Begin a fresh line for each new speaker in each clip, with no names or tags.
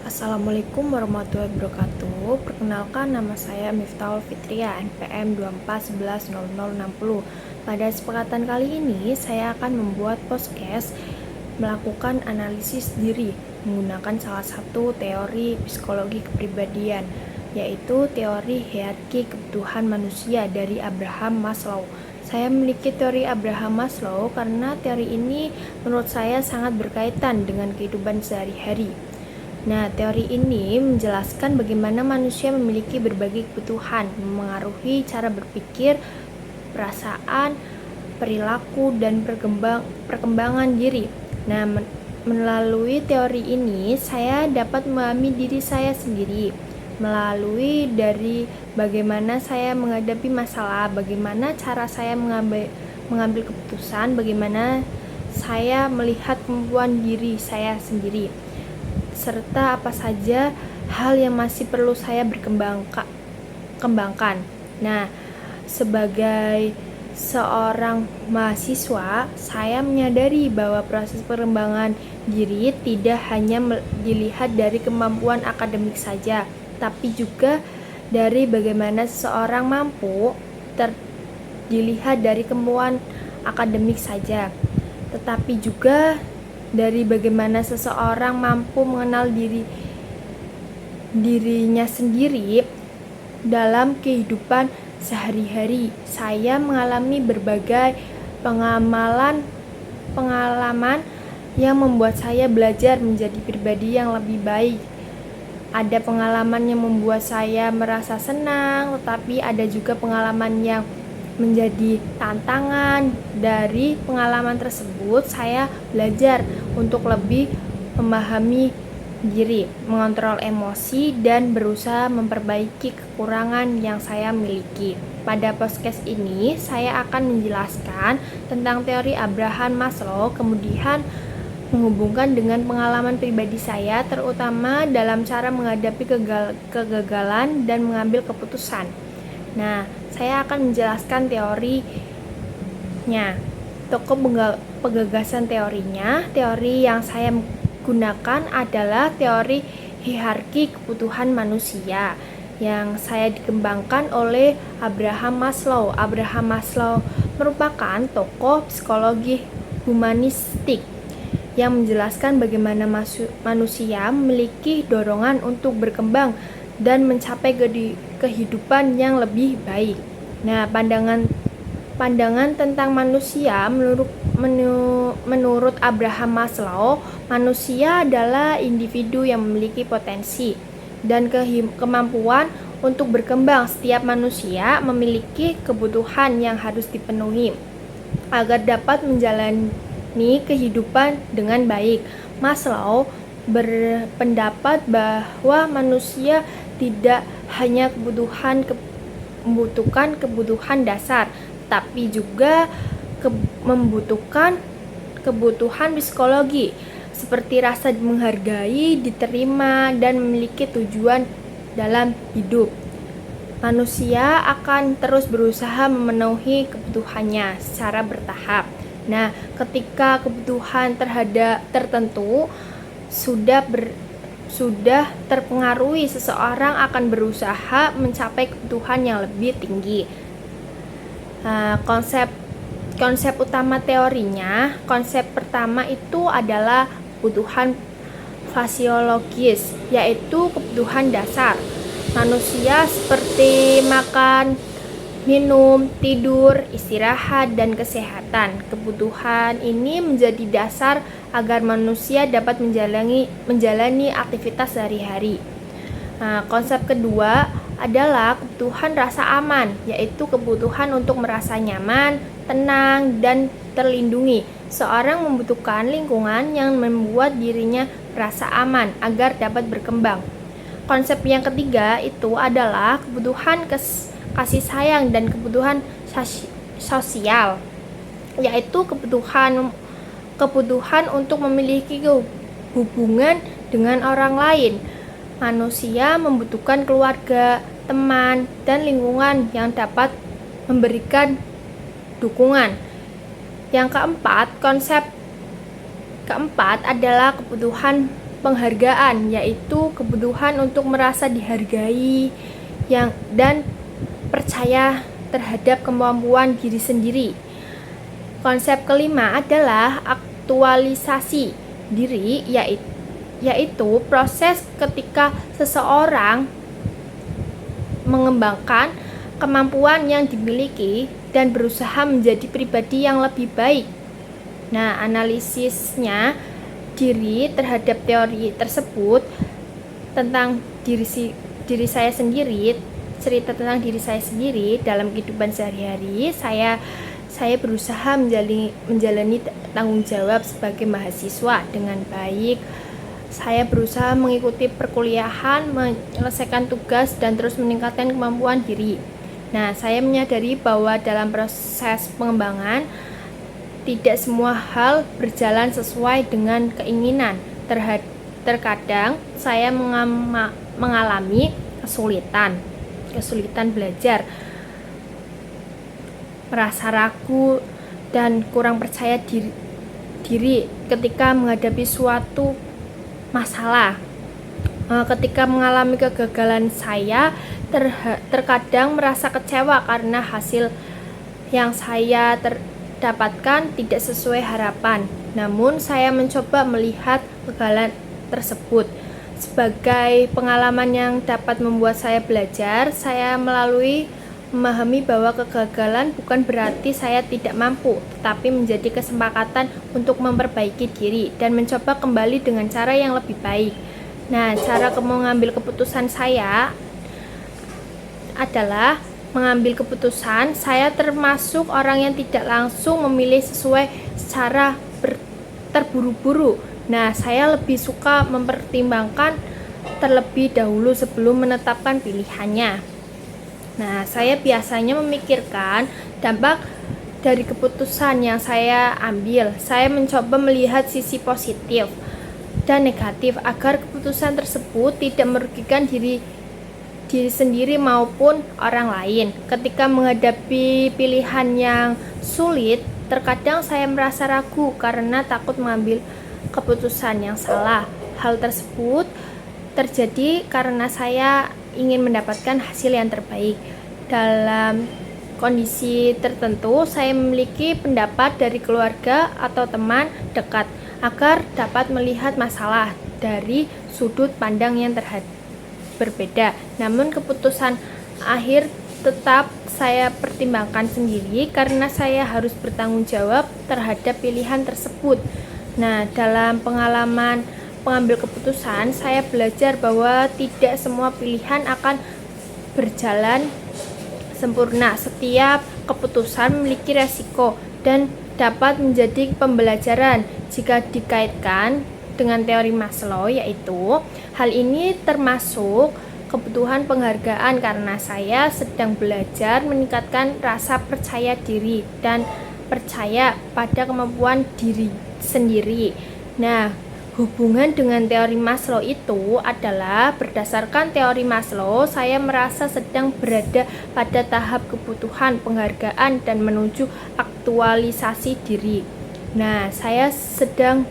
Assalamualaikum warahmatullahi wabarakatuh. Perkenalkan, nama saya Miftahul Fitria, NPM 24110060. Pada kesempatan kali ini, saya akan membuat podcast melakukan analisis diri menggunakan salah satu teori psikologi kepribadian, yaitu teori hierarki kebutuhan manusia dari Abraham Maslow. Saya memiliki teori Abraham Maslow karena teori ini menurut saya sangat berkaitan dengan kehidupan sehari-hari. Nah, teori ini menjelaskan bagaimana manusia memiliki berbagai kebutuhan, memengaruhi cara berpikir, perasaan, perilaku, dan perkembangan diri. Nah, melalui teori ini, saya dapat memahami diri saya sendiri, melalui dari bagaimana saya menghadapi masalah, bagaimana cara saya mengambil keputusan, bagaimana saya melihat kemampuan diri saya sendiri, serta apa saja hal yang masih perlu saya kembangkan. Nah, sebagai seorang mahasiswa, saya menyadari bahwa proses pengembangan diri tidak hanya dilihat dari kemampuan akademik saja, tapi juga dari bagaimana seseorang mampu dilihat dari kemampuan akademik saja, tetapi juga dari bagaimana seseorang mampu mengenal dirinya sendiri dalam kehidupan sehari-hari. Saya mengalami berbagai pengalaman yang membuat saya belajar menjadi pribadi yang lebih baik. Ada pengalaman yang membuat saya merasa senang, tetapi ada juga pengalaman yang menjadi tantangan. Dari pengalaman tersebut, saya belajar untuk lebih memahami diri, mengontrol emosi, dan berusaha memperbaiki kekurangan yang saya miliki. Pada podcast ini, saya akan menjelaskan tentang teori Abraham Maslow, kemudian menghubungkan dengan pengalaman pribadi saya, terutama dalam cara menghadapi kegagalan dan mengambil keputusan. Nah, saya akan menjelaskan teorinya. Penggagasan teorinya, teori yang saya gunakan adalah teori hierarki kebutuhan manusia yang saya dikembangkan oleh Abraham Maslow. Abraham Maslow merupakan tokoh psikologi humanistik yang menjelaskan bagaimana manusia memiliki dorongan untuk berkembang dan mencapai kehidupan yang lebih baik. Nah, pandangan tentang manusia menurut Abraham Maslow, manusia adalah individu yang memiliki potensi dan kemampuan untuk berkembang. Setiap manusia memiliki kebutuhan yang harus dipenuhi agar dapat menjalani kehidupan dengan baik. Maslow berpendapat bahwa manusia tidak hanya membutuhkan kebutuhan dasar, tapi juga membutuhkan kebutuhan psikologi seperti rasa menghargai, diterima, dan memiliki tujuan dalam hidup. Manusia akan terus berusaha memenuhi kebutuhannya secara bertahap. Nah, ketika kebutuhan tertentu sudah terpengaruhi, seseorang akan berusaha mencapai kebutuhan yang lebih tinggi. Konsep utama teorinya, konsep pertama itu adalah kebutuhan fisiologis, yaitu kebutuhan dasar manusia seperti makan, minum, tidur, istirahat, dan kesehatan. Kebutuhan ini menjadi dasar agar manusia dapat menjalani aktivitas sehari-hari. Konsep kedua adalah kebutuhan rasa aman, yaitu kebutuhan untuk merasa nyaman, tenang, dan terlindungi. Seorang membutuhkan lingkungan yang membuat dirinya merasa aman agar dapat berkembang. Konsep yang ketiga itu adalah kebutuhan kasih sayang dan kebutuhan sosial, yaitu kebutuhan untuk memiliki hubungan dengan orang lain. Manusia membutuhkan keluarga, teman, dan lingkungan yang dapat memberikan dukungan. Konsep keempat adalah kebutuhan penghargaan, yaitu kebutuhan untuk merasa dihargai dan percaya terhadap kemampuan diri sendiri. Konsep kelima adalah aktualisasi diri, yaitu proses ketika seseorang mengembangkan kemampuan yang dimiliki dan berusaha menjadi pribadi yang lebih baik. Nah, analisisnya diri terhadap teori tersebut tentang diri saya sendiri, cerita tentang diri saya sendiri dalam kehidupan sehari-hari. Saya berusaha menjalani tanggung jawab sebagai mahasiswa dengan baik. Saya berusaha mengikuti perkuliahan, menyelesaikan tugas, dan terus meningkatkan kemampuan diri. Nah, saya menyadari bahwa dalam proses pengembangan tidak semua hal berjalan sesuai dengan keinginan. Terkadang saya mengalami kesulitan belajar, merasa ragu dan kurang percaya diri ketika menghadapi suatu masalah. Ketika mengalami kegagalan, saya terkadang merasa kecewa karena hasil yang saya dapatkan tidak sesuai harapan. Namun saya mencoba melihat kegagalan tersebut sebagai pengalaman yang dapat membuat saya belajar. Saya memahami bahwa kegagalan bukan berarti saya tidak mampu, tetapi menjadi kesempatan untuk memperbaiki diri dan mencoba kembali dengan cara yang lebih baik. Nah, cara mengambil keputusan saya adalah mengambil keputusan. Saya termasuk orang yang tidak langsung memilih secara terburu-buru. Nah, saya lebih suka mempertimbangkan terlebih dahulu sebelum menetapkan pilihannya. Nah, saya biasanya memikirkan dampak dari keputusan yang saya ambil. Saya mencoba melihat sisi positif dan negatif agar keputusan tersebut tidak merugikan diri sendiri maupun orang lain. Ketika menghadapi pilihan yang sulit, terkadang saya merasa ragu karena takut mengambil keputusan yang salah. Hal tersebut terjadi karena saya ingin mendapatkan hasil yang terbaik. Dalam kondisi tertentu, saya memiliki pendapat dari keluarga atau teman dekat agar dapat melihat masalah dari sudut pandang yang berbeda. Namun keputusan akhir tetap saya pertimbangkan sendiri karena saya harus bertanggung jawab terhadap pilihan tersebut. Nah, dalam pengalaman mengambil keputusan, saya belajar bahwa tidak semua pilihan akan berjalan sempurna. Setiap keputusan memiliki resiko dan dapat menjadi pembelajaran jika dikaitkan dengan teori Maslow, yaitu hal ini termasuk kebutuhan penghargaan karena saya sedang belajar meningkatkan rasa percaya diri dan percaya pada kemampuan diri sendiri. Nah, hubungan dengan teori Maslow itu adalah berdasarkan teori Maslow, saya merasa sedang berada pada tahap kebutuhan penghargaan dan menuju aktualisasi diri. Nah, saya sedang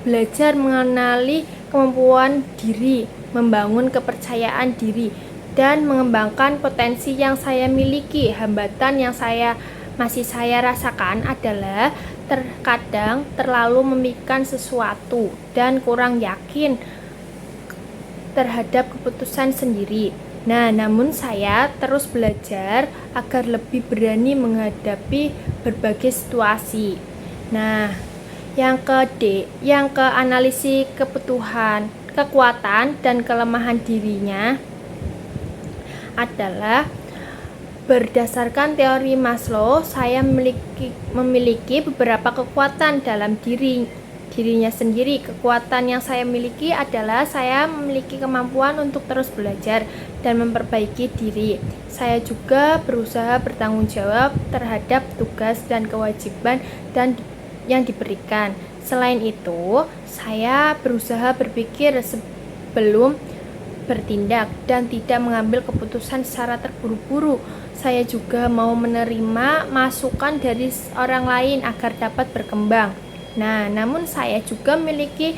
belajar mengenali kemampuan diri, membangun kepercayaan diri, dan mengembangkan potensi yang saya miliki. Hambatan yang masih saya rasakan adalah terkadang terlalu memikirkan sesuatu dan kurang yakin terhadap keputusan sendiri. Nah, namun saya terus belajar agar lebih berani menghadapi berbagai situasi. Nah, yang ke analisis kebutuhan, kekuatan, dan kelemahan dirinya adalah berdasarkan teori Maslow, saya memiliki beberapa kekuatan dalam dirinya sendiri. Kekuatan yang saya miliki adalah saya memiliki kemampuan untuk terus belajar dan memperbaiki diri. Saya juga berusaha bertanggung jawab terhadap tugas dan kewajiban yang diberikan. Selain itu, saya berusaha berpikir sebelum bertindak dan tidak mengambil keputusan secara terburu-buru. Saya juga mau menerima masukan dari orang lain agar dapat berkembang. Nah, namun saya juga memiliki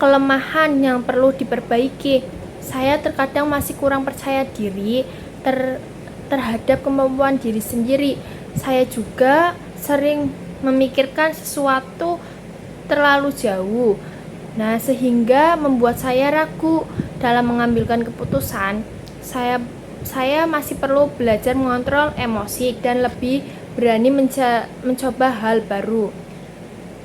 kelemahan yang perlu diperbaiki. Saya terkadang masih kurang percaya diri terhadap kemampuan diri sendiri. Saya juga sering memikirkan sesuatu terlalu jauh. Nah, sehingga membuat saya ragu dalam mengambilkan keputusan. Saya masih perlu belajar mengontrol emosi dan lebih berani mencoba hal baru.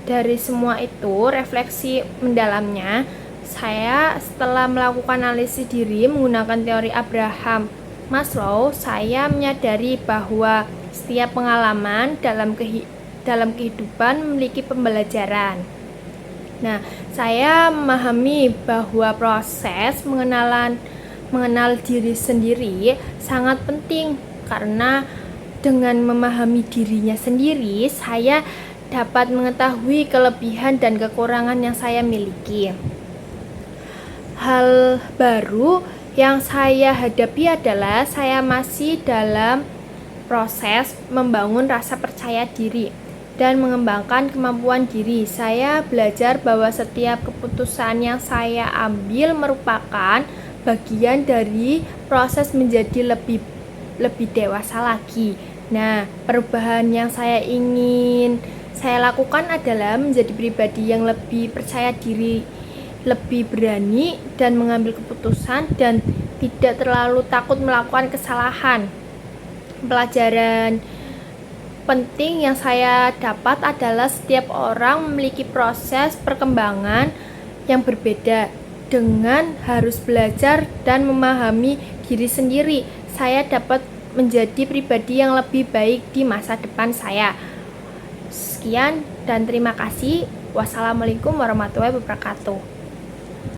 Dari semua itu, refleksi mendalamnya, saya setelah melakukan analisis diri menggunakan teori Abraham Maslow, saya menyadari bahwa setiap pengalaman dalam kehidupan memiliki pembelajaran. Nah, saya memahami bahwa proses mengenal diri sendiri sangat penting, karena dengan memahami dirinya sendiri, saya dapat mengetahui kelebihan dan kekurangan yang saya miliki. Hal baru yang saya hadapi adalah saya masih dalam proses membangun rasa percaya diri dan mengembangkan kemampuan diri. Saya belajar bahwa setiap keputusan yang saya ambil merupakan bagian dari proses menjadi lebih dewasa lagi. Nah, perubahan yang saya ingin saya lakukan adalah menjadi pribadi yang lebih percaya diri, lebih berani dan mengambil keputusan, dan tidak terlalu takut melakukan kesalahan. Pelajaran penting yang saya dapat adalah setiap orang memiliki proses perkembangan yang berbeda. Dengan harus belajar dan memahami diri sendiri, saya dapat menjadi pribadi yang lebih baik di masa depan saya. Sekian dan terima kasih. Wassalamualaikum warahmatullahi wabarakatuh.